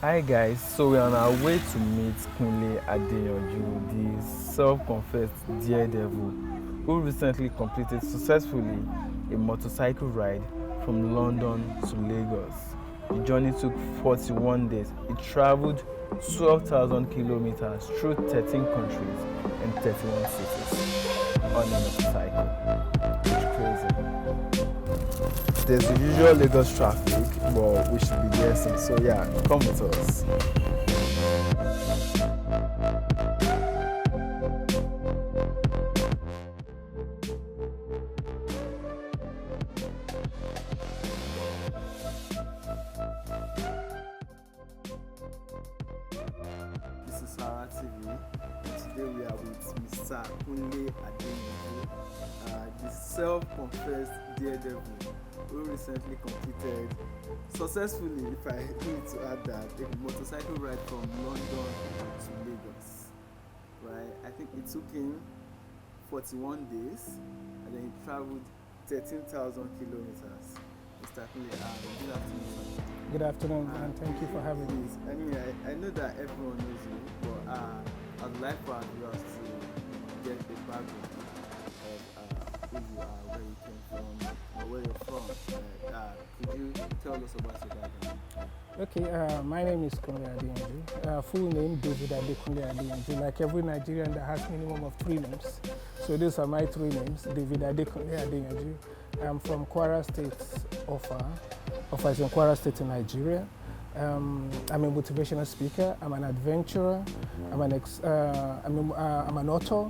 Hi guys, so we're on our way to meet Kunle Adeyanju, the self-confessed daredevil who recently completed successfully a motorcycle ride from London to Lagos. The journey took 41 days. He traveled 12,000 kilometers through 13 countries and 31 cities on a motorcycle. It's crazy. There's the usual Lagos traffic, but we should be there soon. So yeah, come with us. This is SaharaTV. Today we are with Mr. Kunle Adeyanju, the self-confessed daredevil who recently completed successfully, if I need to add that, a motorcycle ride from London to Lagos. Right? I think it took him 41 days and then he traveled 13,000 kilometers. Mr. Kunle, good afternoon. Good afternoon, and thank you for having me. Anyway, I know that everyone knows you, but I'd like for our viewers to get the background of who you are, where you came from, or where you're from. Could you tell us about your background? Okay, my name is Kunle Adeyanju. Full name David Kunle Adeyanju. Like every Nigerian that has minimum of 3 names. So these are my 3 names, David Kunle Adeyanju. I'm from Kwara State, Ofa. Ofa is in Kwara State in Nigeria. I'm a motivational speaker. I'm an adventurer. I'm an author.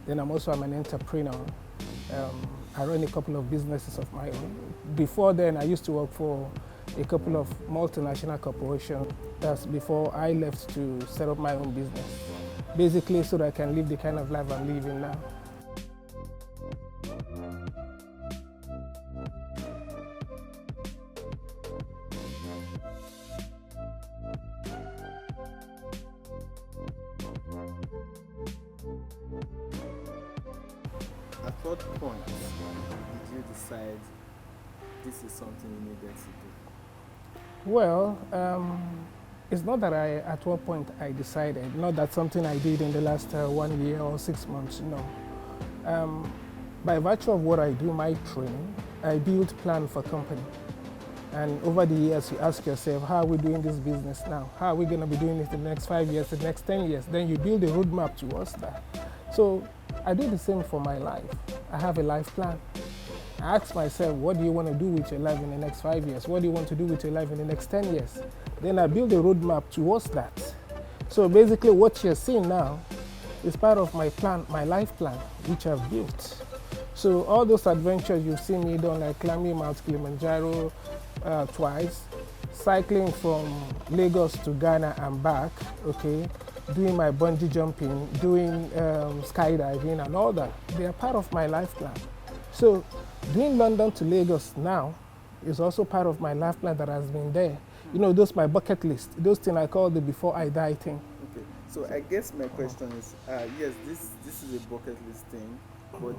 Then I'm also an entrepreneur. I run a couple of businesses of my own. Before then, I used to work for a couple of multinational corporations. That's before I left to set up my own business. Basically, so that I can live the kind of life I'm living now. At what point did you decide this is something you needed to do? Well, it's not that at one point I decided, not that something I did in the last 1 year or 6 months, no. By virtue of what I do, my training, I build plan for company. And over the years, you ask yourself, how are we doing this business now? How are we going to be doing it in the next 5 years, the next 10 years? Then you build a roadmap towards that. So I do the same for my life. I have a life plan. I ask myself, what do you want to do with your life in the next 5 years? What do you want to do with your life in the next 10 years? Then I build a roadmap towards that. So basically what you're seeing now is part of my plan, my life plan, which I've built. So all those adventures you've seen me done, like climbing Mount Kilimanjaro twice, cycling from Lagos to Ghana and back, okay, doing my bungee jumping, doing skydiving and all that, they are part of my life plan. So doing London to Lagos now is also part of my life plan that has been there. You know, those my bucket list, those things I call the before I die thing. Okay, so I guess my question is, yes, this is a bucket list thing, but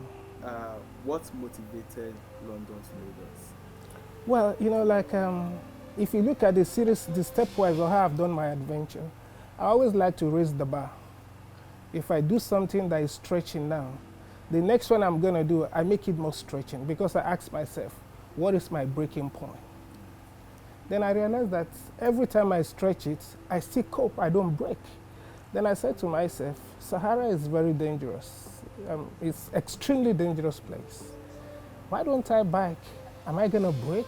what motivated London to Lagos? Well, you know, like if you look at the series, the stepwise of how I've done my adventure, I always like to raise the bar. If I do something that is stretching now, the next one I'm going to do, I make it more stretching because I ask myself, what is my breaking point? Then I realized that every time I stretch it, I still cope, I don't break. Then I said to myself, Sahara is very dangerous. It's extremely dangerous place. Why don't I bike? Am I going to break?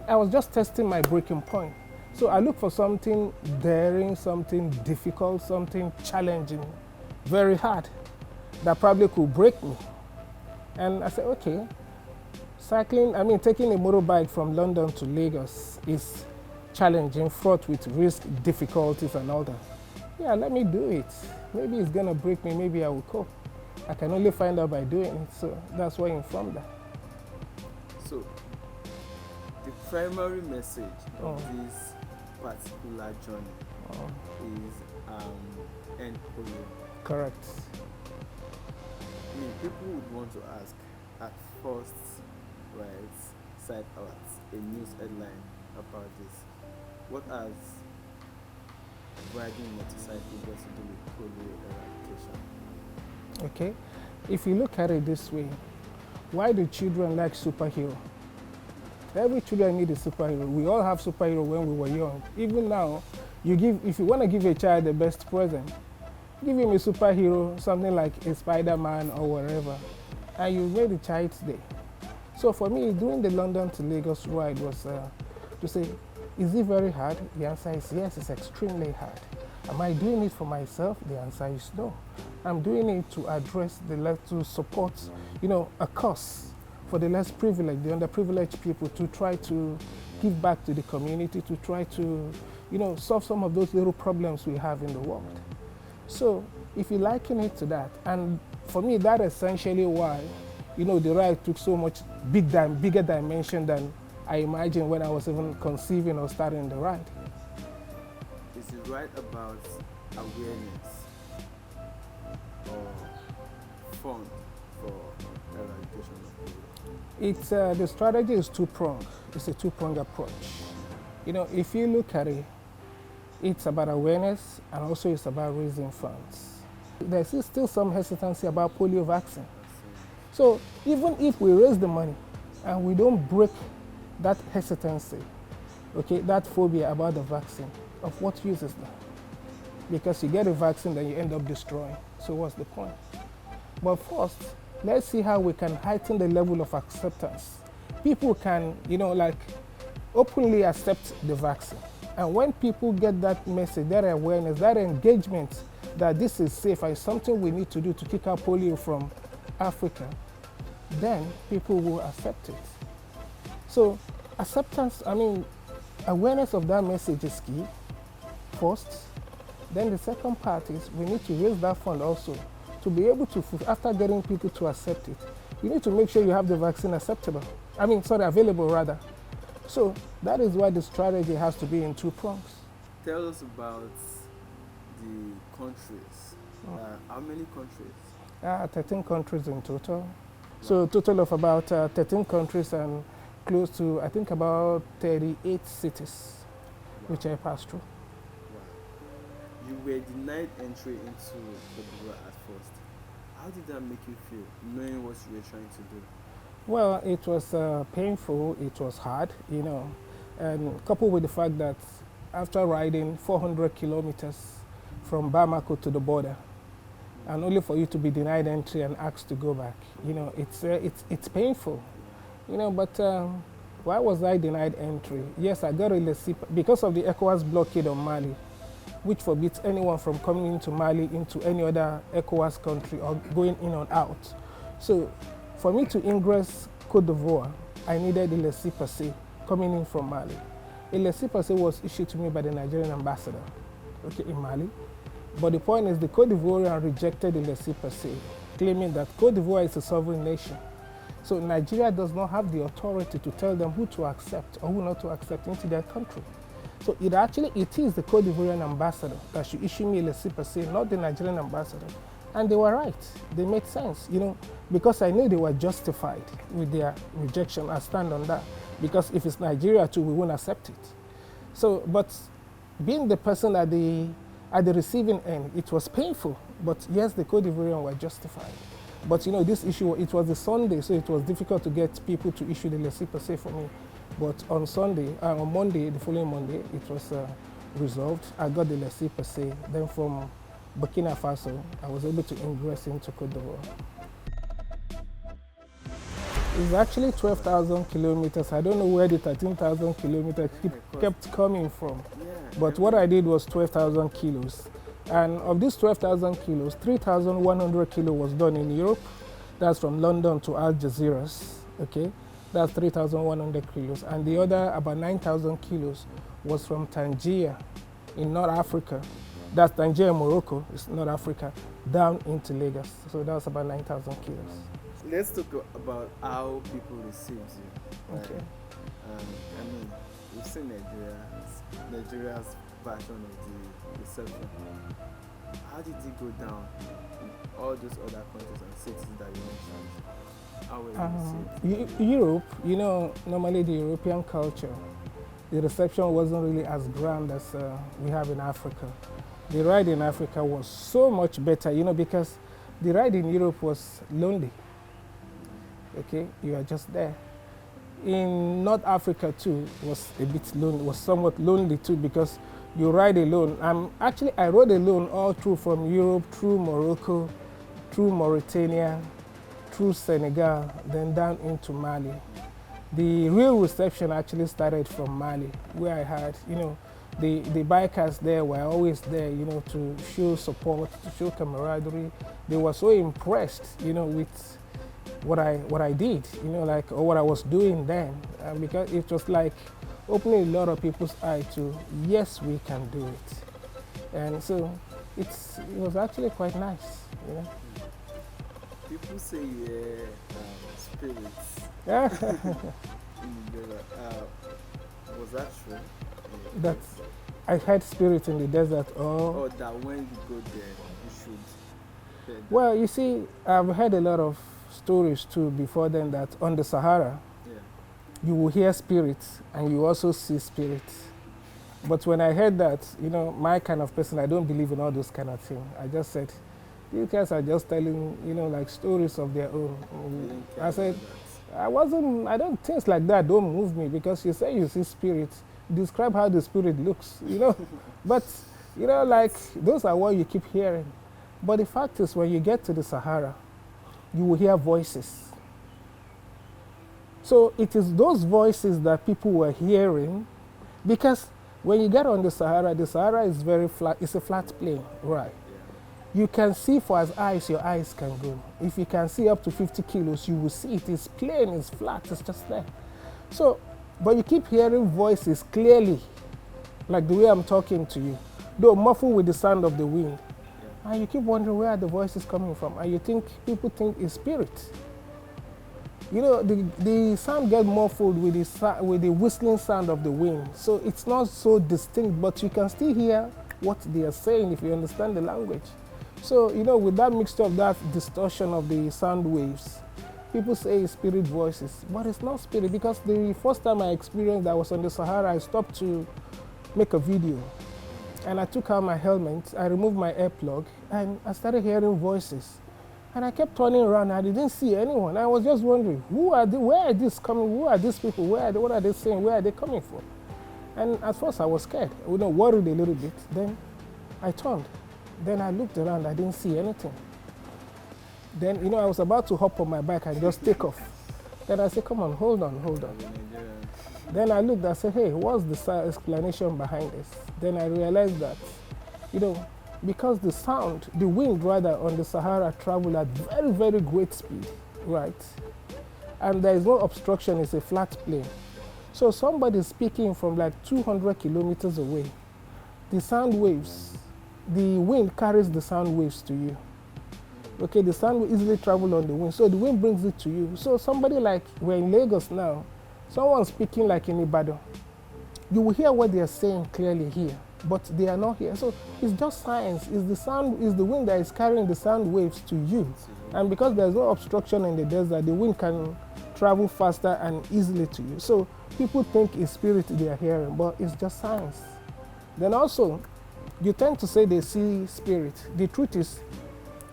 I was just testing my breaking point. So I look for something daring, something difficult, something challenging, very hard, that probably could break me. And I said, okay, taking a motorbike from London to Lagos is challenging, fraught with risk, difficulties and all that. Yeah, let me do it. Maybe it's gonna break me, maybe I will cope. I can only find out by doing it, so that's why I'm from that. So, the primary message of this particular journey is end polio. Correct. I mean, people would want to ask at first, right, sight out a news headline about this. What has riding motorcycle got to do with polio eradication? Okay, if you look at it this way, why do children like superhero? Every children need a superhero. We all have superhero when we were young. Even now, if you want to give a child the best present, give him a superhero, something like a Spider-Man or whatever, and you made the child's day. So for me, doing the London to Lagos ride was to say, is it very hard? The answer is yes, it's extremely hard. Am I doing it for myself? The answer is no. I'm doing it to address to support, a cause for the less privileged, the underprivileged people, to try to give back to the community, to try to, solve some of those little problems we have in the world. So if you liken it to that, and for me, that essentially why, the ride took so much bigger dimension than I imagined when I was even conceiving or starting the ride. Is it right about awareness or fund for eradication of polio? It's the strategy is two-pronged. It's a two-pronged approach. If you look at it, it's about awareness and also it's about raising funds. There's still some hesitancy about polio vaccine. So even if we raise the money and we don't break that hesitancy, okay, that phobia about the vaccine, of what use is that? Because you get a vaccine, then you end up destroying. So what's the point? But first, let's see how we can heighten the level of acceptance. People can, openly accept the vaccine. And when people get that message, that awareness, that engagement that this is safe and something we need to do to kick out polio from Africa, then people will accept it. So acceptance, awareness of that message is key, first. Then the second part is we need to raise that fund also to be able to, after getting people to accept it, you need to make sure you have the vaccine available rather. So that is why the strategy has to be in two prongs. Tell us about the countries. How many countries? 13 countries in total. Wow. So a total of about 13 countries and close to, I think, about 38 cities, wow, which I passed through. Wow. You were denied entry into Cote d'Ivoire at first. How did that make you feel, knowing what you were trying to do? Well, it was painful, it was hard, and coupled with the fact that after riding 400 kilometers from Bamako to the border, and only for you to be denied entry and asked to go back, it's painful, but why was I denied entry? Yes, I got a receipt because of the ECOWAS blockade on Mali, which forbids anyone from coming into Mali, into any other ECOWAS country or going in or out. So for me to ingress Cote d'Ivoire, I needed a laissez-passer coming in from Mali. A laissez-passer was issued to me by the Nigerian ambassador, in Mali. But the point is the Cote d'Ivoirian rejected the laissez-passer, claiming that Cote d'Ivoire is a sovereign nation. So Nigeria does not have the authority to tell them who to accept or who not to accept into their country. So it is the Cote d'Ivoirian ambassador that should issue me a laissez-passer, not the Nigerian ambassador. And they were right. They made sense, because I knew they were justified with their rejection. I stand on that. Because if it's Nigeria too, we won't accept it. So, but being the person at the receiving end, it was painful. But yes, the Cote d'Ivoirians were justified. But this issue, it was a Sunday, so it was difficult to get people to issue the laissez-passer for me. But on Monday, the following Monday, it was resolved. I got the laissez-passer. Then from Burkina Faso, I was able to ingress into Cote d'Ivoire. It's actually 12,000 kilometers. I don't know where the 13,000 kilometers kept coming from. But what I did was 12,000 kilos. And of these 12,000 kilos, 3,100 kilos was done in Europe. That's from London to Algeciras, okay? That's 3,100 kilos. And the other, about 9,000 kilos, was from Tangier in North Africa. That's Tangier, Morocco, it's North Africa, down into Lagos. So that was about 9,000 kilos. Let's talk about how people received you. Okay. We've seen Nigeria's version of the reception. How did it go down in all those other countries and cities that you mentioned? How were you received? Europe, normally the European culture, the reception wasn't really as grand as we have in Africa. The ride in Africa was so much better, because the ride in Europe was lonely. Okay, you are just there. In North Africa too was a bit lonely, was somewhat lonely too, because you ride alone. I rode alone all through, from Europe, through Morocco, through Mauritania, through Senegal, then down into Mali. The real reception actually started from Mali, where I had, the bikers there were always there, to show support, to show camaraderie. They were so impressed, with what I did, or what I was doing then, because it was like opening a lot of people's eyes to, yes, we can do it. And so it was actually quite nice, People say spirits. Yeah. Was that true? That I had spirits in the desert, or that when you go there, you should. Well, you see, I've heard a lot of stories too before then that on the Sahara, you will hear spirits and you also see spirits. But when I heard that, my kind of person, I don't believe in all those kind of things. I just said, you guys are just telling, like stories of their own. I said, things like that don't move me, because you say you see spirits, describe how the spirit looks, But, like, those are what you keep hearing. But the fact is, when you get to the Sahara, you will hear voices. So it is those voices that people were hearing, because when you get on the Sahara is very flat, it's a flat plain, right? You can see for as high as your eyes can go. If you can see up to 50 kilos, you will see it. It's plain, it's flat, it's just there. So, but you keep hearing voices clearly, like the way I'm talking to you, though muffled with the sound of the wind. And you keep wondering where are the voices coming from, and people think it's spirit. The sound gets muffled with the whistling sound of the wind, so it's not so distinct, but you can still hear what they are saying if you understand the language. So, with that mixture of that distortion of the sound waves, people say it's spirit voices, but it's not spirit, because the first time I experienced that I was on the Sahara, I stopped to make a video. And I took out my helmet, I removed my earplug, and I started hearing voices. And I kept turning around, and I didn't see anyone. I was just wondering, where are these coming? Who are these people? What are they saying? Where are they coming from? And at first I was scared, worried a little bit. Then I turned. Then I looked around, I didn't see anything. Then, I was about to hop on my bike and just take off. Then I said, come on, hold on. Then I looked, I said, hey, what's the explanation behind this? Then I realized that, because the wind rather on the Sahara travel at very, very great speed, right? And there is no obstruction, it's a flat plain. So somebody speaking from like 200 kilometers away, the wind carries the sound waves to you. Okay, the sound will easily travel on the wind, so the wind brings it to you. So somebody like, we're in Lagos now, someone speaking like in Ibadan, you will hear what they are saying clearly here, but they are not here. So it's just science. It's the wind that is carrying the sound waves to you. And because there's no obstruction in the desert, the wind can travel faster and easily to you. So people think it's spirit they are hearing, but it's just science. Then also, you tend to say they see spirit. The truth is,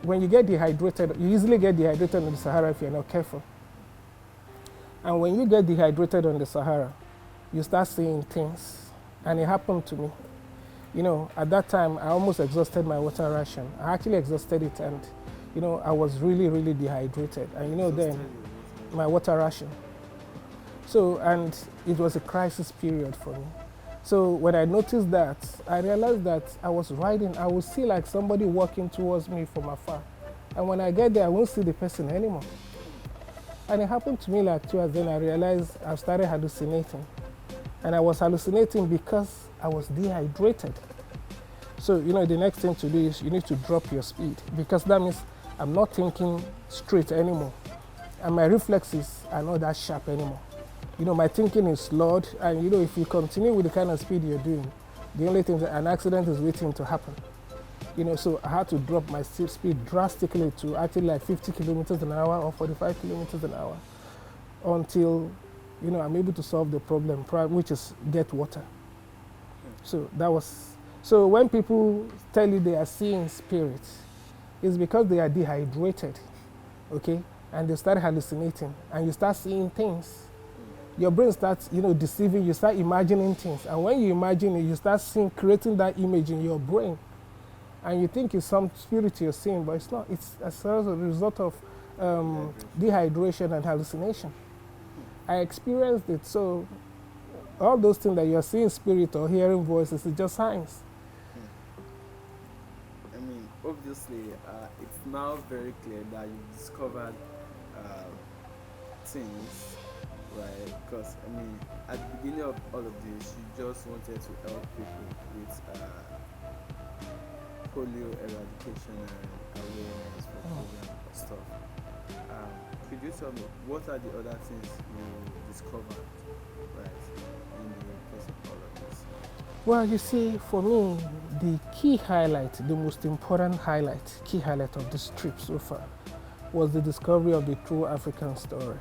when you get dehydrated, you easily get dehydrated on the Sahara if you're not careful. And when you get dehydrated on the Sahara, you start seeing things. And it happened to me. At that time, I almost exhausted my water ration. I actually exhausted it, and, I was really, really dehydrated. And, then my water ration. So, and it was a crisis period for me. So when I noticed that, I realized that I was riding, I would see like somebody walking towards me from afar. And when I get there, I won't see the person anymore. And it happened to me like 2 hours, then I realized I started hallucinating. And I was hallucinating because I was dehydrated. So, the next thing to do is you need to drop your speed, because that means I'm not thinking straight anymore. And my reflexes are not that sharp anymore. My thinking is slowed, and if you continue with the kind of speed you're doing, the only thing that an accident is waiting to happen. So I had to drop my speed drastically to actually like 50 kilometers an hour or 45 kilometers an hour until I'm able to solve the problem, which is get water. So that was, so when people tell you they are seeing spirits, it's because they are dehydrated, okay? And they start hallucinating, and you start seeing things. Your brain starts, deceiving, you start imagining things. And when you imagine it, you start creating that image in your brain. And you think it's some spirit you're seeing, but it's not. It's as a result of dehydration and hallucination. I experienced it, so all those things that you're seeing spirit or hearing voices is just signs. I mean, obviously, it's now very clear that you discovered things, right? Because, I mean, at the beginning of all of this, you just wanted to help people with polio eradication and awareness for polio and stuff. Could you tell me, what are the other things you discovered, right, in the course of all of this? Well, you see, for me, the key highlight, the most important key highlight of this trip so far was the discovery of the true African story.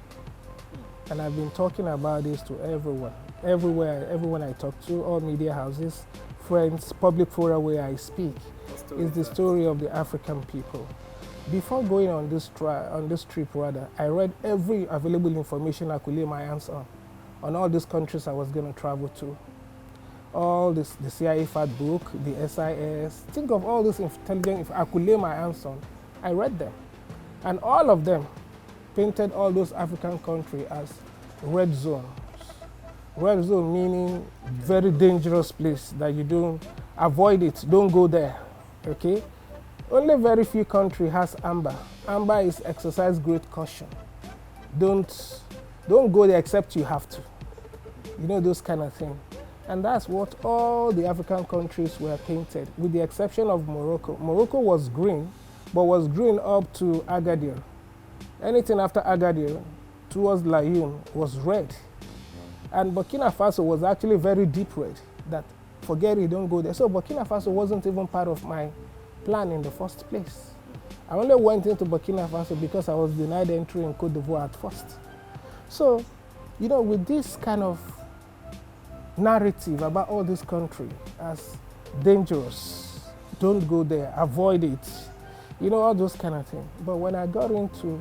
And I've been talking about this to everyone, everyone I talk to, all media houses, friends, public fora where I speak, is the story of the African people. Before going on this trip, I read every available information I could lay my hands on all these countries I was going to travel to. All this, the CIA fact book, the SIS, think of all this intelligence if I could lay my hands on. I read them. And all of them painted all those African countries as red zones. Red zone meaning very dangerous place that you don't avoid it, don't go there, okay? Only very few countries has amber. Amber is exercise great caution. Don't go there except you have to. Those kind of things. And that's what all the African countries were painted, with the exception of Morocco. Morocco was green, but was green up to Agadir. Anything after Agadir towards Laayoune was red. And Burkina Faso was actually very deep red, that forget it, don't go there. So Burkina Faso wasn't even part of my plan in the first place. I only went into Burkina Faso because I was denied entry in Côte d'Ivoire at first. So, with this kind of narrative about all this country as dangerous, don't go there, avoid it, all those kind of things. But when I got into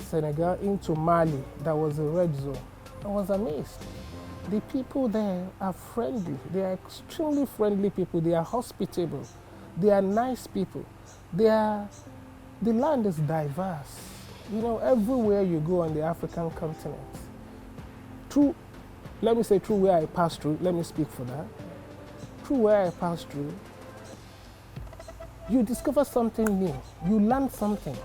Senegal, into Mali, that was a red zone, I was amazed. The people there are friendly. They are extremely friendly people. They are hospitable. They are nice people. The land is diverse. Everywhere you go on the African continent, through where I passed through, let me speak for that. Through where I passed through, you discover something new. You learn something.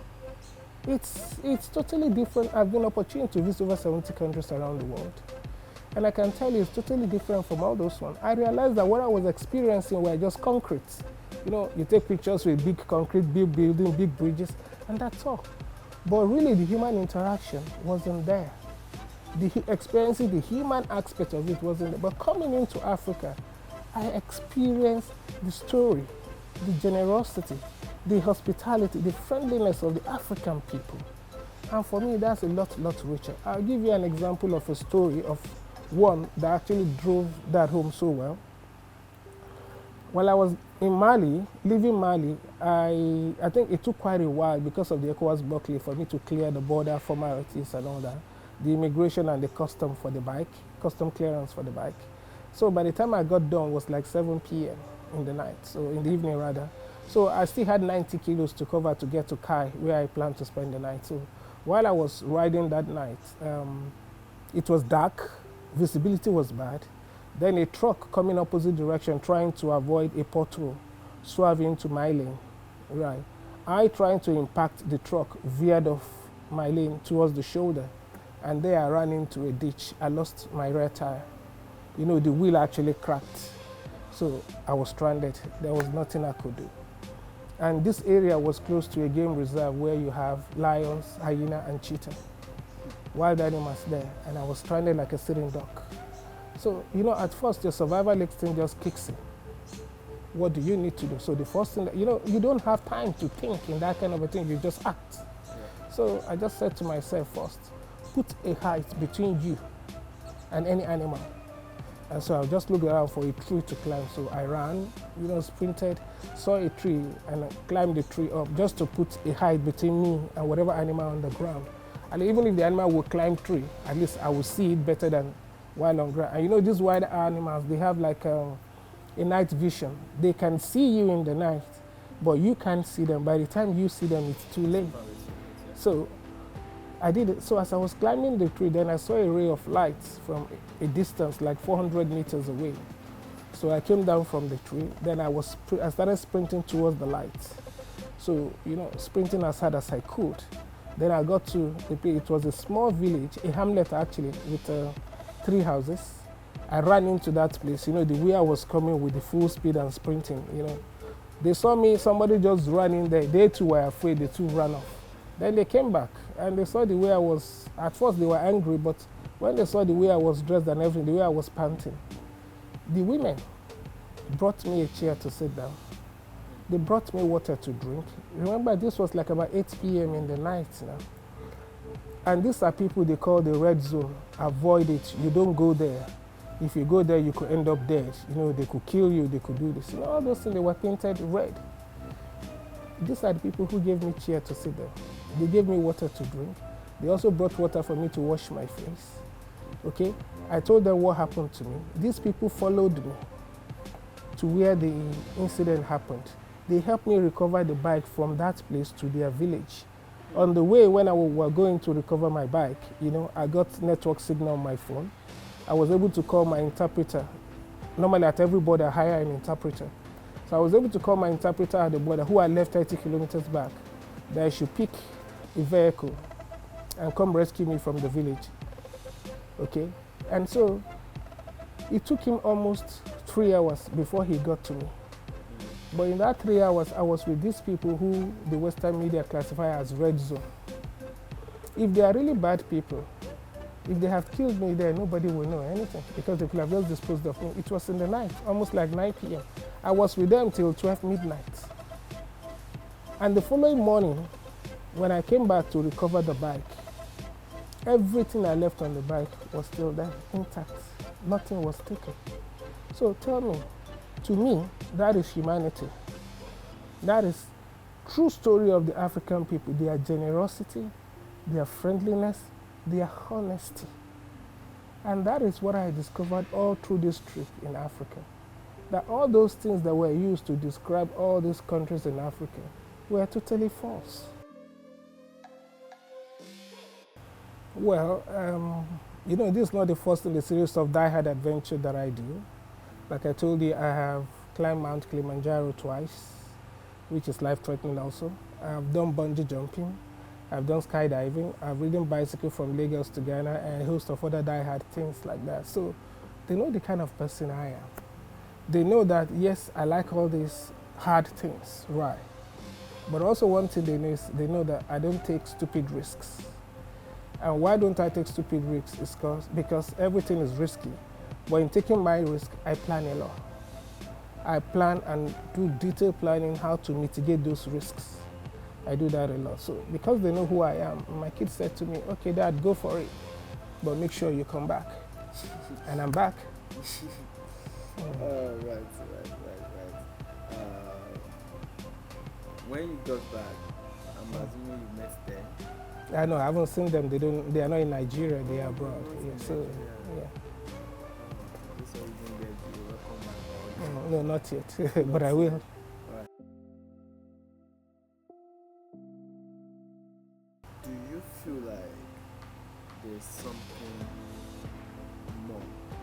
It's totally different. I've been opportunity to visit over 70 countries around the world. And I can tell you it's totally different from all those ones. I realized that what I was experiencing were just concrete. You take pictures with big concrete, big buildings, big bridges, and that's all. But really the human interaction wasn't there. Experiencing the human aspect of it wasn't there. But coming into Africa, I experienced the story, the generosity, the hospitality, the friendliness of the African people. And for me, that's a lot richer. I'll give you an example of a story of one that actually drove that home so well. While I was in Mali, leaving Mali, I think it took quite a while because of the ECOWAS blockade for me to clear the border formalities and all that, the immigration and the custom clearance for the bike. So by the time I got done, it was like 7 p.m. in the night, so in the evening rather. So I still had 90 kilos to cover to get to Kai, where I planned to spend the night. So while I was riding that night, it was dark, visibility was bad. Then a truck coming opposite direction trying to avoid a pothole, swerved into my lane, right? I trying to impact the truck, veered off my lane towards the shoulder, and there I ran into a ditch. I lost my rear tire. The wheel actually cracked. So I was stranded. There was nothing I could do. And this area was close to a game reserve where you have lions, hyena, and cheetah. Wild animals there, and I was stranded like a sitting duck. So, at first your survival instinct just kicks in. What do you need to do? So the first thing, you don't have time to think in that kind of a thing, you just act. Yeah. So I just said to myself first, put a height between you and any animal. And so I just looked around for a tree to climb. So I ran, sprinted, saw a tree, and I climbed the tree up just to put a height between me and whatever animal on the ground. And even if the animal would climb tree, at least I would see it better than while on ground. And these wild animals, they have like a night vision. They can see you in the night, but you can't see them. By the time you see them, it's too late. So I did it. So as I was climbing the tree, then I saw a ray of light from a distance, like 400 meters away. So I came down from the tree. Then I started sprinting towards the light. So, sprinting as hard as I could. Then I got to the place. It was a small village, a hamlet actually, with 3 houses. I ran into that place. The way I was coming with the full speed and sprinting, They saw me, somebody just ran in there. They too were afraid, they too ran off. Then they came back and they saw the way I was. At first they were angry, but when they saw the way I was dressed and everything, the way I was panting, the women brought me a chair to sit down. They brought me water to drink. Remember, this was like about 8 p.m. in the night now. And these are people they call the red zone. Avoid it. You don't go there. If you go there, you could end up dead. They could kill you, they could do this. All those things, they were painted red. These are the people who gave me chair to sit there. They gave me water to drink. They also brought water for me to wash my face. Okay? I told them what happened to me. These people followed me to where the incident happened. They helped me recover the bike from that place to their village. On the way, when I was going to recover my bike, I got network signal on my phone. I was able to call my interpreter. Normally at every border, I hire an interpreter. So I was able to call my interpreter at the border, who I left 30 kilometers back, that I should pick a vehicle and come rescue me from the village. Okay? And so it took him almost 3 hours before he got to me. But in that 3 hours, I was with these people who the Western media classify as red zone. If they are really bad people, if they have killed me there, nobody will know anything because they could have just disposed of me. It was in the night, almost like 9 p.m. I was with them till 12 midnight. And the following morning, when I came back to recover the bike, everything I left on the bike was still there, intact. Nothing was taken. So tell me, to me, that is humanity. That is true story of the African people, their generosity, their friendliness, their honesty. And that is what I discovered all through this trip in Africa. That all those things that were used to describe all these countries in Africa were totally false. Well, this is not the first in the series of die-hard adventure that I do. Like I told you, I have climbed Mount Kilimanjaro twice, which is life-threatening also. I've done bungee jumping. I've done skydiving. I've ridden bicycle from Lagos to Ghana and a host of other die-hard things like that. So they know the kind of person I am. They know that, yes, I like all these hard things, right? But also one thing they know is they know that I don't take stupid risks. And why don't I take stupid risks? Is because everything is risky. But in taking my risk, I plan a lot. I plan and do detailed planning how to mitigate those risks. I do that a lot. So because they know who I am, my kids said to me, okay, Dad, go for it, but make sure you come back. And I'm back. Right. When you got back, I'm assuming you met them. I know, I haven't seen them. They are not in Nigeria, they are abroad. Yeah, so, yeah. So you didn't get the welcome back? No, not yet, but I will. Do you feel like there's something more,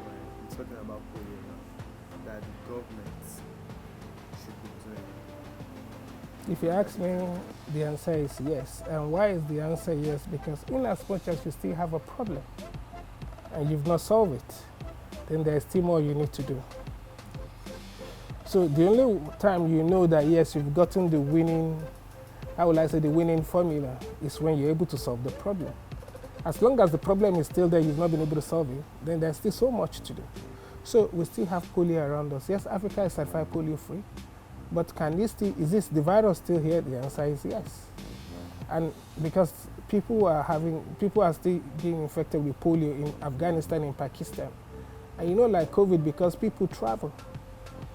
right? We're talking about polio now, that the government should be doing? If you ask me, the answer is yes. And why is the answer yes? Because in as much as you still have a problem and you've not solved it, then there's still more you need to do. So the only time you know that yes, you've gotten the winning, how will I say, the winning formula is when you're able to solve the problem. As long as the problem is still there, you've not been able to solve it, then there's still so much to do. So we still have polio around us. Yes, Africa is certified polio free. But is the virus still here? The answer is yes. And because people are still being infected with polio in Afghanistan and Pakistan. And you know, like COVID, because people travel,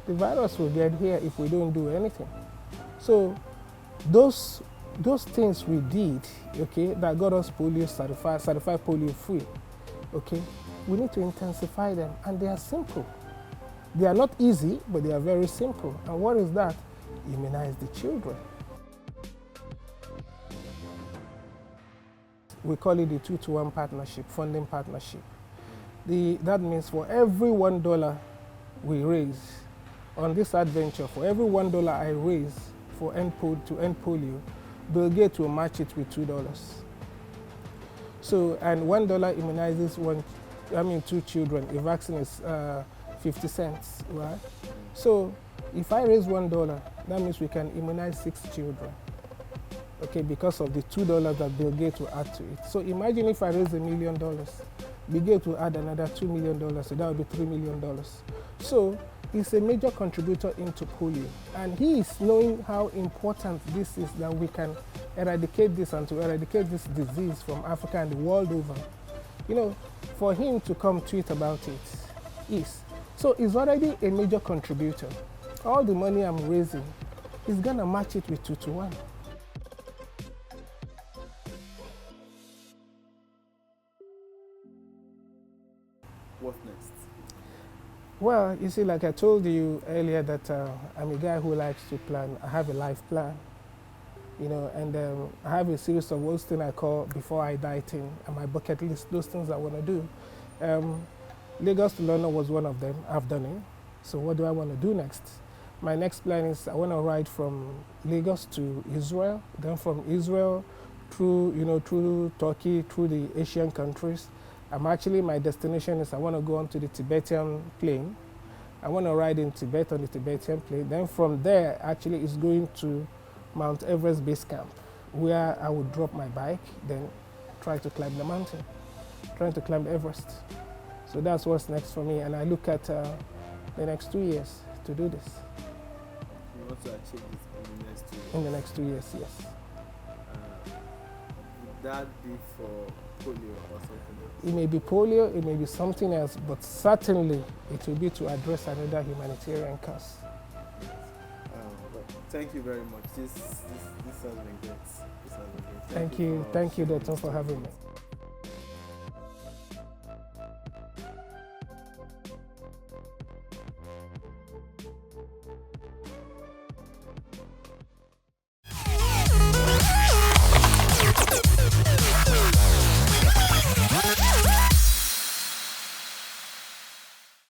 the virus will get here if we don't do anything. So those things we did, okay, that got us polio certified polio free, okay, we need to intensify them, and they are simple. They are not easy, but they are very simple. And what is that? Immunize the children. We call it the 2-to-1 partnership, funding partnership. That means for every $1 we raise on this adventure, for every $1 I raise to end polio, Bill Gates will match it with $2. So, and $1 immunizes 2 children. A vaccine is 50 cents, right? So, if I raise $1, that means we can immunize 6 children. Okay, because of the $2 that Bill Gates will add to it. So imagine if I raise $1 million, Bill Gates will add another $2 million, so that would be $3 million. So he's a major contributor into polio. And he is knowing how important this is, that we can eradicate this, and to eradicate this disease from Africa and the world over. You know, for him to come tweet about it is. So he's already a major contributor. All the money I'm raising, he's gonna match it with 2-to-1. What's next? Well, you see, like I told you earlier, that I'm a guy who likes to plan. I have a life plan, you know, and I have a series of those things I call before I die thing, and my bucket list, those things I want to do. Lagos to London was one of them. I've done it. So what do I want to do next? My next plan is I want to ride from Lagos to Israel, then from Israel through Turkey, through the Asian countries. My destination is I want to go onto the Tibetan plain. I want to ride in Tibet on the Tibetan plain. Then from there, actually, it's going to Mount Everest Base Camp, where I would drop my bike, then try to climb the mountain, trying to climb Everest. So that's what's next for me, and I look at the next 2 years to do this. You want to achieve this in the next 2 years? In the next 2 years, yes. Would that be for polio or something else? It may be polio, it may be something else, but certainly it will be to address another humanitarian cause. Thank you very much. This has been great. Thank you, Dr. for having me.